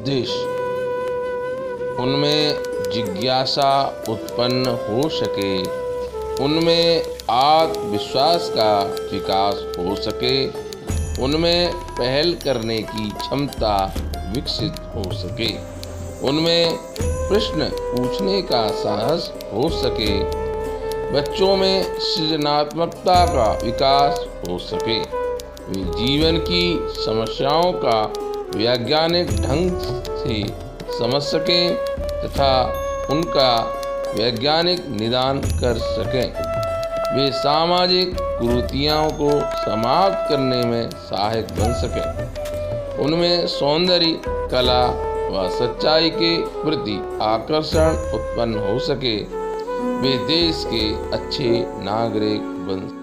उद्देश्य उनमें जिज्ञासा उत्पन्न हो सके, उनमें आत्मविश्वास का विकास हो सके, उनमें पहल करने की क्षमता विकसित हो सके, उनमें प्रश्न पूछने का साहस हो सके, बच्चों में सृजनात्मकता का विकास हो सके, वे जीवन की समस्याओं का वैज्ञानिक ढंग से समझ सकें तथा उनका वैज्ञानिक निदान कर सकें, वे सामाजिक कुरीतियों को समाप्त करने में सहायक बन सकें, उनमें सौंदर्य, कला व सच्चाई के प्रति आकर्षण उत्पन्न हो सके, वे देश के अच्छे नागरिक बन सकें।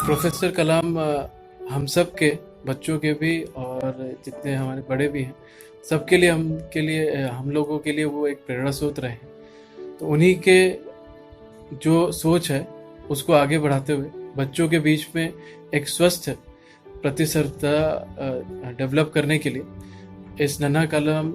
प्रोफेसर कलाम हम सब के बच्चों के भी और जितने हमारे बड़े भी हैं सबके लिए हम लोगों के लिए वो एक प्रेरणा स्रोत रहे हैं। तो उन्हीं के जो सोच है उसको आगे बढ़ाते हुए बच्चों के बीच में एक स्वस्थ प्रतिस्पर्धा डेवलप करने के लिए इस नन्हा कलम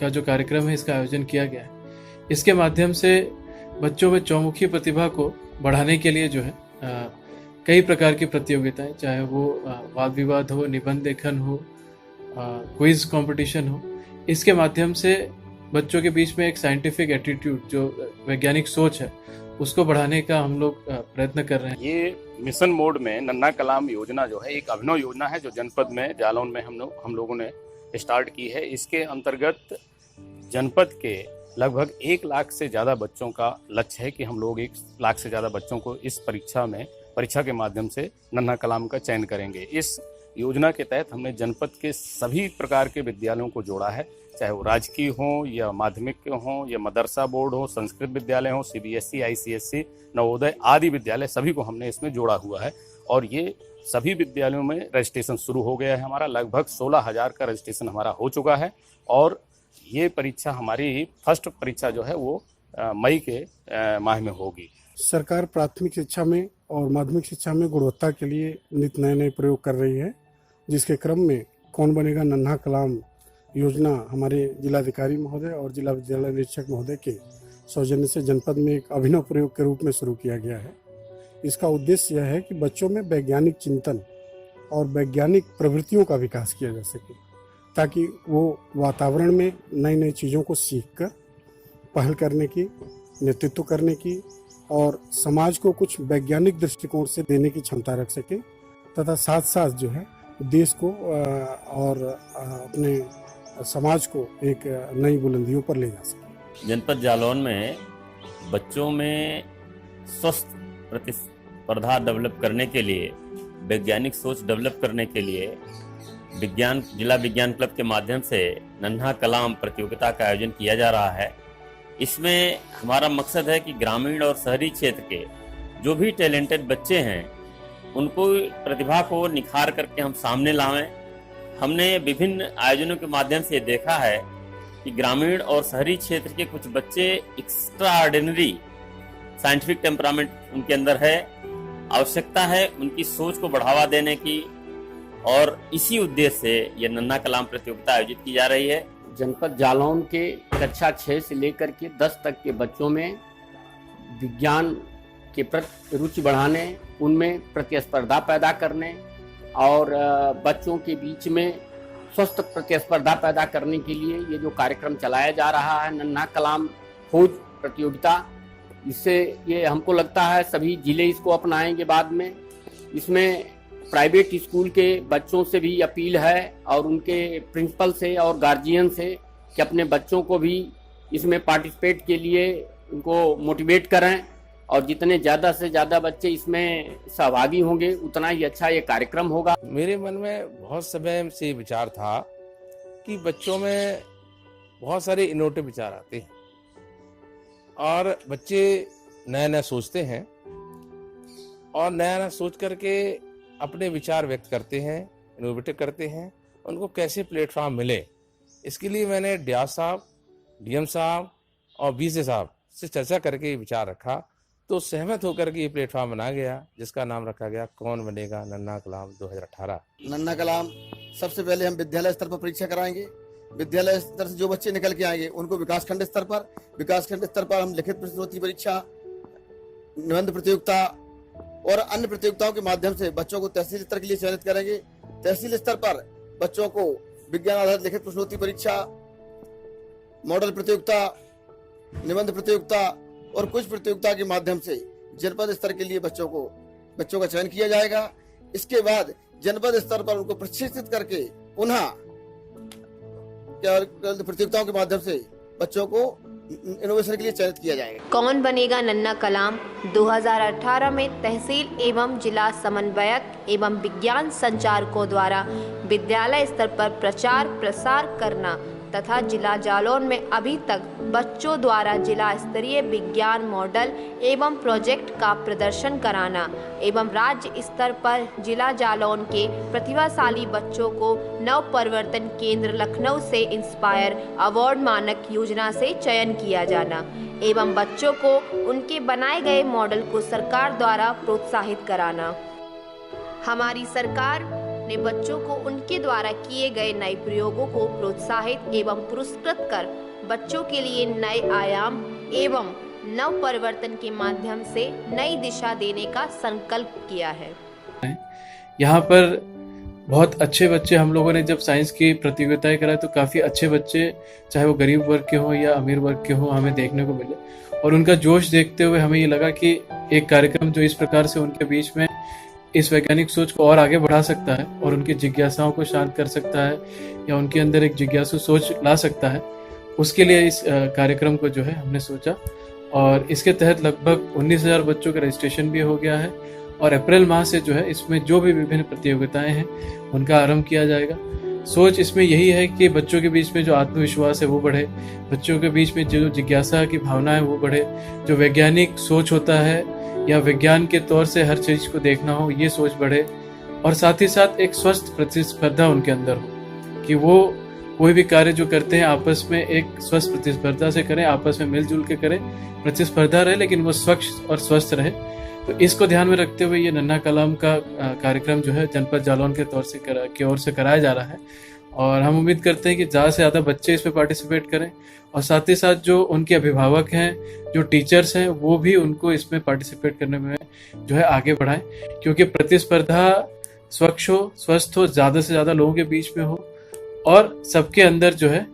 का जो कार्यक्रम है इसका आयोजन किया गया है। इसके माध्यम से बच्चों में चौमुखी प्रतिभा को बढ़ाने के लिए जो है कई प्रकार की प्रतियोगिताएं, चाहे वो वाद विवाद हो, निबंध लेखन हो, क्विज कंपटीशन हो, इसके माध्यम से बच्चों के बीच में एक साइंटिफिक एटीट्यूड, जो वैज्ञानिक सोच है, उसको बढ़ाने का हम लोग प्रयत्न कर रहे हैं। ये मिशन मोड में नन्हा कलाम योजना जो है एक अभिनव योजना है जो जनपद में जालौन में हम लोगों ने स्टार्ट की है। इसके अंतर्गत जनपद के लगभग 1 लाख से ज़्यादा बच्चों का लक्ष्य है कि हम लोग 1 लाख से ज़्यादा बच्चों को इस परीक्षा के माध्यम से नन्हा कलाम का चयन करेंगे। इस योजना के तहत हमने जनपद के सभी प्रकार के विद्यालयों को जोड़ा है, चाहे वो राजकीय हो या माध्यमिक हो या मदरसा बोर्ड हो, संस्कृत विद्यालय हो, CBSE, ICSE, नवोदय आदि विद्यालय, सभी को हमने इसमें जोड़ा हुआ है। और ये सभी विद्यालयों में रजिस्ट्रेशन शुरू हो गया है। हमारा लगभग 16,000 का रजिस्ट्रेशन हमारा हो चुका है और ये परीक्षा हमारी फर्स्ट परीक्षा जो है वो मई के माह में होगी। सरकार प्राथमिक शिक्षा में और माध्यमिक शिक्षा में गुणवत्ता के लिए नित नए प्रयोग कर रही है, जिसके क्रम में कौन बनेगा नन्हा कलाम योजना हमारे जिलाधिकारी महोदय और जिला विद्यालय निरीक्षक महोदय के सौजन्य से जनपद में एक अभिनव प्रयोग के रूप में शुरू किया गया है। इसका उद्देश्य यह है कि बच्चों में वैज्ञानिक चिंतन और वैज्ञानिक प्रवृत्तियों का विकास किया जा सके, ताकि वो वातावरण में नई चीज़ों को सीखकर पहल करने की, नेतृत्व करने की और समाज को कुछ वैज्ञानिक दृष्टिकोण से देने की क्षमता रख सके, तथा साथ साथ जो है देश को और अपने समाज को एक नई बुलंदियों पर ले जा सके। जनपद जालौन में बच्चों में स्वस्थ प्रतिस्पर्धा डेवलप करने के लिए, वैज्ञानिक सोच डेवलप करने के लिए जिला विज्ञान क्लब के माध्यम से नन्हा कलाम प्रतियोगिता का आयोजन किया जा रहा है। इसमें हमारा मकसद है कि ग्रामीण और शहरी क्षेत्र के जो भी टैलेंटेड बच्चे हैं उनको प्रतिभा को निखार करके हम सामने लाएं। हमने विभिन्न आयोजनों के माध्यम से देखा है कि ग्रामीण और शहरी क्षेत्र के कुछ बच्चे एक्स्ट्रा ऑर्डिनरी साइंटिफिक टेम्परामेंट उनके अंदर है। आवश्यकता है उनकी सोच को बढ़ावा देने की, और इसी उद्देश्य से ये नन्हा कलाम प्रतियोगिता आयोजित की जा रही है। जनपद जालौन के कक्षा 6 से लेकर के 10 तक के बच्चों में विज्ञान के प्रति रुचि बढ़ाने, उनमें प्रतिस्पर्धा पैदा करने और बच्चों के बीच में स्वस्थ प्रतिस्पर्धा पैदा करने के लिए ये जो कार्यक्रम चलाया जा रहा है नन्हा कलाम खोज प्रतियोगिता, इससे ये हमको लगता है सभी जिले इसको अपनाएंगे बाद में। इसमें प्राइवेट स्कूल के बच्चों से भी अपील है और उनके प्रिंसिपल से और गार्जियन से कि अपने बच्चों को भी इसमें पार्टिसिपेट के लिए उनको मोटिवेट करें, और जितने ज़्यादा से ज़्यादा बच्चे इसमें सहभागी होंगे उतना ही अच्छा ये कार्यक्रम होगा। मेरे मन में बहुत समय से विचार था कि बच्चों में बहुत सारे इनोवेटिव विचार आते हैं और बच्चे नया नया सोचते हैं और नया नया सोच करके अपने विचार व्यक्त करते हैं, इनोवेटिव करते हैं। उनको कैसे प्लेटफॉर्म मिले, इसके लिए मैंने डियास साहब, डीएम साहब और बीजे साहब से चर्चा करके विचार रखा, तो सहमत होकर के ये प्लेटफॉर्म बना गया जिसका नाम रखा गया कौन बनेगा नन्हा कलाम 2018। नन्हा कलाम सबसे पहले हम विद्यालय स्तर पर परीक्षा कराएंगे। विद्यालय स्तर से जो बच्चे निकल के आएंगे उनको विकासखंड स्तर पर हम लिखित प्रश्नोत्तरी परीक्षा, निबंध प्रतियोगिता और अन्य प्रतियोगिताओं के माध्यम से बच्चों को तहसील स्तर के लिए चयनित करेंगे। तहसील स्तर पर बच्चों को विज्ञान आधारित लिखित प्रश्नोत्तरी परीक्षा, मॉडल प्रतियोगिता, निबंध प्रतियोगिता और कुछ प्रतियोगिता के माध्यम से जनपद स्तर के लिए बच्चों का चयन किया जाएगा। इसके बाद जनपद स्तर पर उनको प्रशिक्षित करके पुनः प्रतियोगिताओं के माध्यम से बच्चों को इनोवेशन के लिए चयनित किया जाएगा। कौन बनेगा नन्हा कलाम 2018 में तहसील एवं जिला समन्वयक एवं विज्ञान संचालकों द्वारा विद्यालय स्तर पर प्रचार प्रसार करना तथा जिला जालौन में अभी तक बच्चों द्वारा जिला स्तरीय विज्ञान मॉडल एवं प्रोजेक्ट का प्रदर्शन कराना एवं राज्य स्तर पर जिला जालौन के प्रतिभाशाली बच्चों को नव परिवर्तन केंद्र लखनऊ से इंस्पायर अवार्ड मानक योजना से चयन किया जाना एवं बच्चों को उनके बनाए गए मॉडल को सरकार द्वारा प्रोत्साहित कराना। हमारी सरकार ने बच्चों को उनके द्वारा किए गए नए प्रयोगों को प्रोत्साहित एवं पुरस्कृत कर बच्चों के लिए नए आयाम एवं नव परिवर्तन के माध्यम से नई दिशा देने का संकल्प किया है। यहाँ पर बहुत अच्छे बच्चे हम लोगों ने जब साइंस की प्रतियोगिताएं कराई तो काफ़ी अच्छे बच्चे, चाहे वो गरीब वर्ग के हों या अमीर वर्ग के हों, हमें देखने को मिले और उनका जोश देखते हुए हमें ये लगा कि एक कार्यक्रम जो इस प्रकार से उनके बीच में इस वैज्ञानिक सोच को और आगे बढ़ा सकता है और उनकी जिज्ञासाओं को शांत कर सकता है या उनके अंदर एक जिज्ञासु सोच ला सकता है, उसके लिए इस कार्यक्रम को जो है हमने सोचा और इसके तहत लगभग 19,000 बच्चों का रजिस्ट्रेशन भी हो गया है और अप्रैल माह से जो है इसमें जो भी विभिन्न प्रतियोगिताएं हैं उनका आरंभ किया जाएगा। सोच इसमें यही है कि बच्चों के बीच में जो आत्मविश्वास है वो बढ़े, बच्चों के बीच में जो जिज्ञासा की भावना है वो बढ़े, जो वैज्ञानिक सोच होता है या विज्ञान के तौर से हर चीज को देखना हो ये सोच बढ़े और साथ ही साथ एक स्वस्थ प्रतिस्पर्धा उनके अंदर हो कि वो कोई भी कार्य जो करते हैं आपस में एक स्वस्थ प्रतिस्पर्धा से करें, आपस में मिलजुल के करें, प्रतिस्पर्धा रहे लेकिन वो स्वच्छ और स्वस्थ रहे। तो इसको ध्यान में रखते हुए ये नन्हा कलाम का कार्यक्रम जो है जनपद जालौन के तौर से की ओर से कराया जा रहा है और हम उम्मीद करते हैं कि ज़्यादा से ज़्यादा बच्चे इसमें पार्टिसिपेट करें और साथ ही साथ जो उनके अभिभावक हैं, जो टीचर्स हैं, वो भी उनको इसमें पार्टिसिपेट करने में जो है आगे बढ़ाएं क्योंकि प्रतिस्पर्धा स्वच्छ हो, स्वस्थ हो, ज़्यादा से ज़्यादा लोगों के बीच में हो और सबके अंदर जो है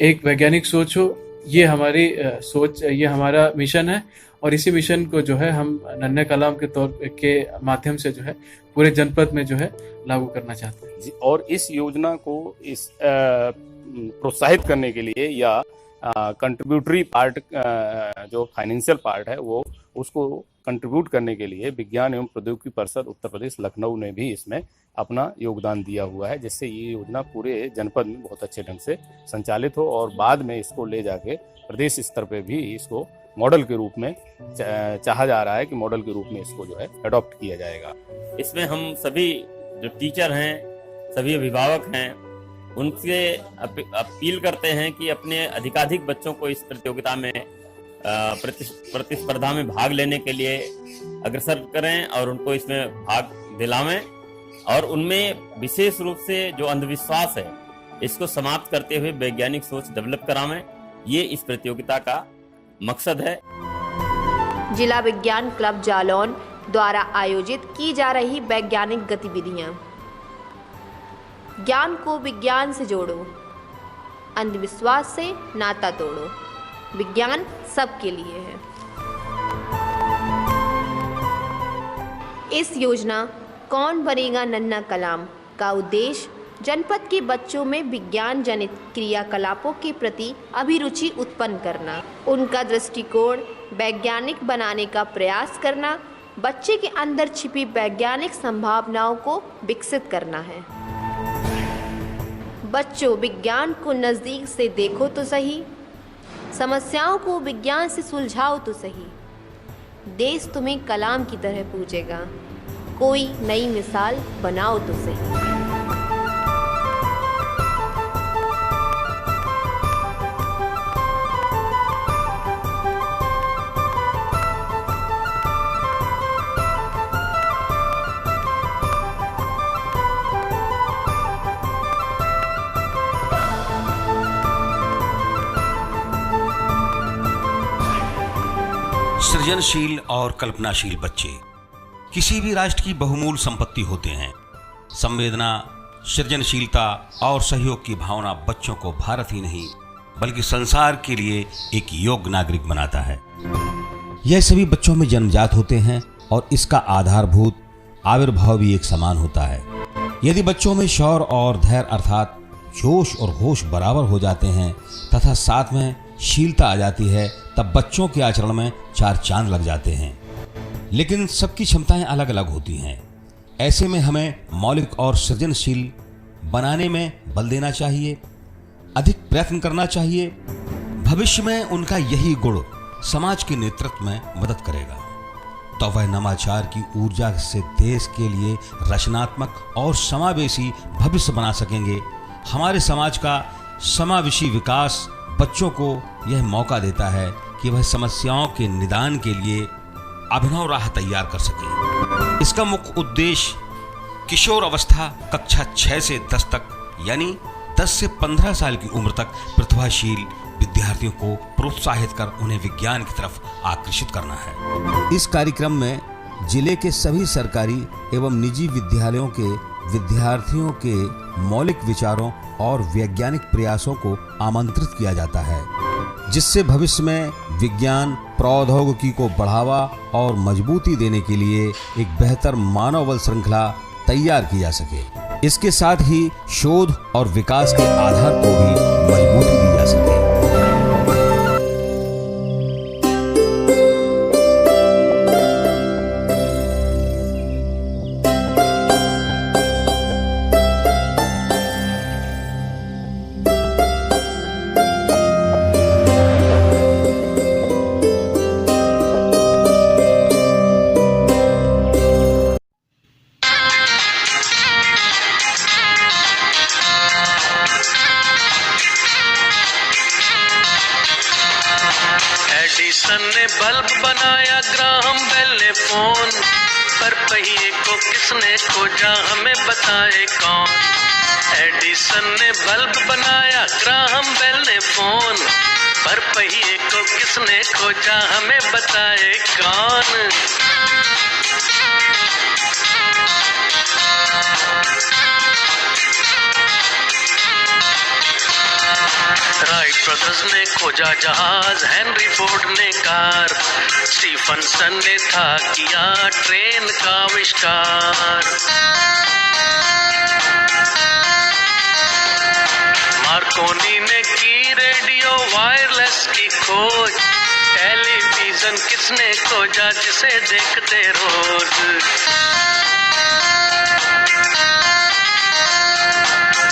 एक वैज्ञानिक सोच हो। ये हमारी सोच, ये हमारा मिशन है और इसी मिशन को जो है हम नन्हे कलाम के तौर के माध्यम से जो है पूरे जनपद में जो है लागू करना चाहते हैं। और इस योजना को इस प्रोत्साहित करने के लिए या कंट्रीब्यूटरी पार्ट जो फाइनेंशियल पार्ट है वो उसको कंट्रीब्यूट करने के लिए विज्ञान एवं प्रौद्योगिकी परिषद उत्तर प्रदेश लखनऊ ने भी इसमें अपना योगदान दिया हुआ है, जिससे ये योजना पूरे जनपद में बहुत अच्छे ढंग से संचालित हो और बाद में इसको ले जाके प्रदेश स्तर पे भी इसको मॉडल के रूप में चाहा जा रहा है कि मॉडल के रूप में इसको जो है अडॉप्ट किया जाएगा। इसमें हम सभी जो टीचर हैं, सभी अभिभावक हैं, उनसे अपील करते हैं कि अपने अधिकाधिक बच्चों को इस प्रतियोगिता में प्रतिस्पर्धा में भाग लेने के लिए अग्रसर करें और उनको इसमें भाग दिलावें और उनमें विशेष रूप से जो अंधविश्वास है इसको समाप्त करते हुए वैज्ञानिक सोच डेवलप करावें। ये इस प्रतियोगिता का मकसद है। जिला विज्ञान क्लब जालौन द्वारा आयोजित की जा रही वैज्ञानिक गतिविधियां। ज्ञान को विज्ञान से जोड़ो, अंधविश्वास से नाता तोड़ो, विज्ञान सबके लिए है। इस योजना कौन बनेगा नन्हा कलाम का उद्देश्य जनपद के बच्चों में विज्ञान जनित क्रियाकलापों के प्रति अभिरुचि उत्पन्न करना, उनका दृष्टिकोण वैज्ञानिक बनाने का प्रयास करना, बच्चे के अंदर छिपी वैज्ञानिक संभावनाओं को विकसित करना है। बच्चों, विज्ञान को नज़दीक से देखो तो सही, समस्याओं को विज्ञान से सुलझाओ तो सही। देश तुम्हें कलाम की तरह पूजेगा, कोई नई मिसाल बनाओ तो सही। सृजनशील और कल्पनाशील बच्चे किसी भी राष्ट्र की बहुमूल्य संपत्ति होते हैं। संवेदना, सृजनशीलता और सहयोग की भावना बच्चों को भारत ही नहीं बल्कि संसार के लिए एक योग्य नागरिक बनाता है। यह सभी बच्चों में जन्मजात होते हैं और इसका आधारभूत आविर्भाव भी एक समान होता है। यदि बच्चों में शौर्य और धैर्य अर्थात जोश और होश बराबर हो जाते हैं तथा साथ में शीलता आ जाती है, तब बच्चों के आचरण में चार चांद लग जाते हैं। लेकिन सबकी क्षमताएं अलग अलग होती हैं। ऐसे में हमें मौलिक और सृजनशील बनाने में बल देना चाहिए, अधिक प्रयत्न करना चाहिए। भविष्य में उनका यही गुण समाज के नेतृत्व में मदद करेगा, तो वह नवाचार की ऊर्जा से देश के लिए रचनात्मक और समावेशी भविष्य बना सकेंगे। हमारे समाज का समावेशी विकास बच्चों को यह मौका देता है कि वह समस्याओं के निदान के लिए अभिनव राह तैयार कर सके। इसका मुख्य उद्देश्य किशोर अवस्था कक्षा 6 से 10 तक यानी 10 से 15 साल की उम्र तक प्रतिभाशील विद्यार्थियों को प्रोत्साहित कर उन्हें विज्ञान की तरफ आकर्षित करना है। इस कार्यक्रम में जिले के सभी सरकारी एवं निजी विद्यालयों के विद्यार्थियों के मौलिक विचारों और वैज्ञानिक प्रयासों को आमंत्रित किया जाता है, जिससे भविष्य में विज्ञान प्रौद्योगिकी को बढ़ावा और मजबूती देने के लिए एक बेहतर मानव बल श्रृंखला तैयार की जा सके। इसके साथ ही शोध और विकास के आधार को भी मजबूती दी जा सके। एडिसन ने बल्ब बनाया, ग्राहम बेल ने फोन, पर पहिए को किसने खोजा हमें बताए कौन। एडिसन ने बल्ब बनाया, ग्राहम बेल ने फोन, पर पहिए को किसने खोजा हमें बताए कौन। राइट ब्रदर्स ने खोजा जहाज, हेनरी फोर्ड ने कार, स्टीफनसन ने था किया ट्रेन का आविष्कार। मार्कोनी ने की रेडियो वायरलेस की खोज, टेलीविजन टेलीविजन किसने खोजा जिसे देखते रोज।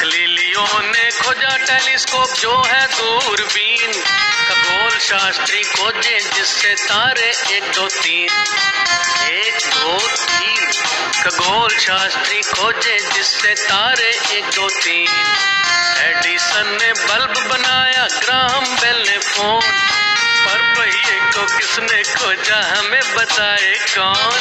गलीलियो ने खोजा टेलीस्कोप जो है दूरबीन। खगोल शास्त्री खोजे जिससे तारे 1 2 3 1 2 3। खगोल शास्त्री खोजे जिससे तारे 1 2 3। एडिसन ने बल्ब बनाया, ग्राहम बेल ने फोन। पर पहिए को किसने खोजा हमें बताए कौन।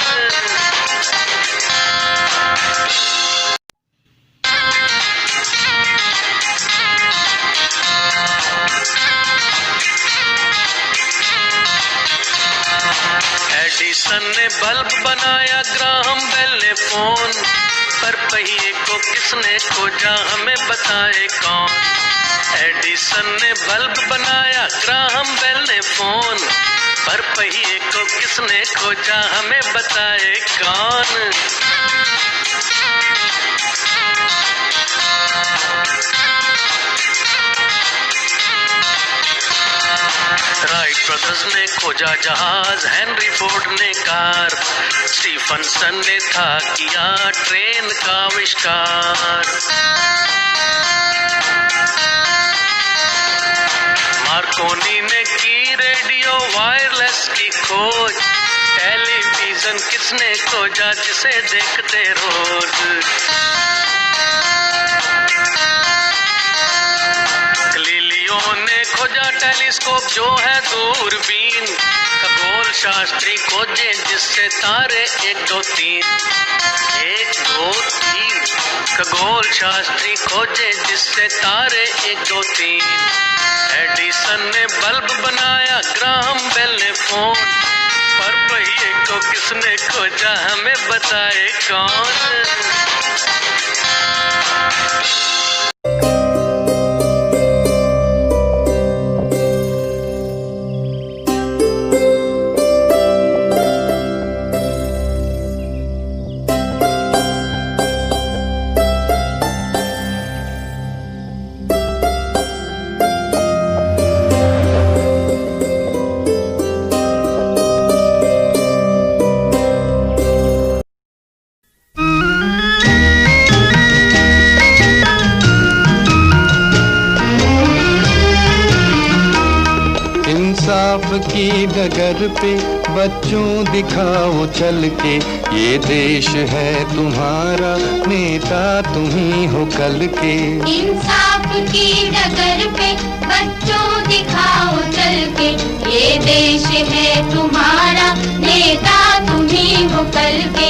एडिसन ने बल्ब बनाया, ग्राहम बेल ने फोन। पर पहिए को किसने खोजा हमें बताए कौन। एडिसन ने बल्ब बनाया, ग्राहम बेल ने फोन। पर पहिए को किसने खोजा हमें बताए कौन। राइट ब्रदर्स ने खोजा जहाज, हेनरी फोर्ड ने कार। स्टीफनसन ने था किया ट्रेन का आविष्कार। मार्कोनी ने की रेडियो वायरलेस की खोज। टेलीविजन किसने खोजा जिसे देखते रोज। गलीलियो ने खोजा टेलीस्कोप जो है दूरबीन। खगोल शास्त्री खोजे जिससे तारे 1 2 3 1 2 3। खगोल शास्त्री खोजे जिससे तारे 1 2 3। एडिसन ने बल्ब बनाया, ग्राहम बेल ने फोन। पर पहिए को किसने खोजा हमें बताए कौन। की डगर पे बच्चों दिखाओ चल के, ये देश है तुम्हारा, नेता तुम ही हो कल के। इंसाफ की डगर पे बच्चों दिखाओ चल के, ये देश है तुम्हारा, नेता तुम ही हो कल के।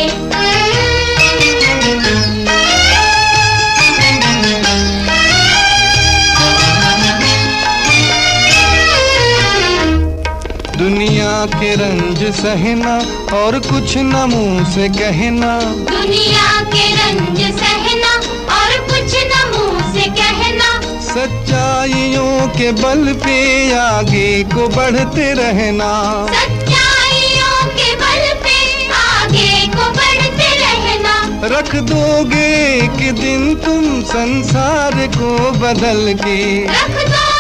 दुनिया के रंज सहना और कुछ न मुंह से कहना। दुनिया के रंज सहना और कुछ न मुंह से कहना। सच्चाइयों के बल पे आगे को बढ़ते रहना। सच्चाइयों के बल पे आगे को बढ़ते रहना। रख दोगे एक दिन तुम संसार को बदल के। रख दो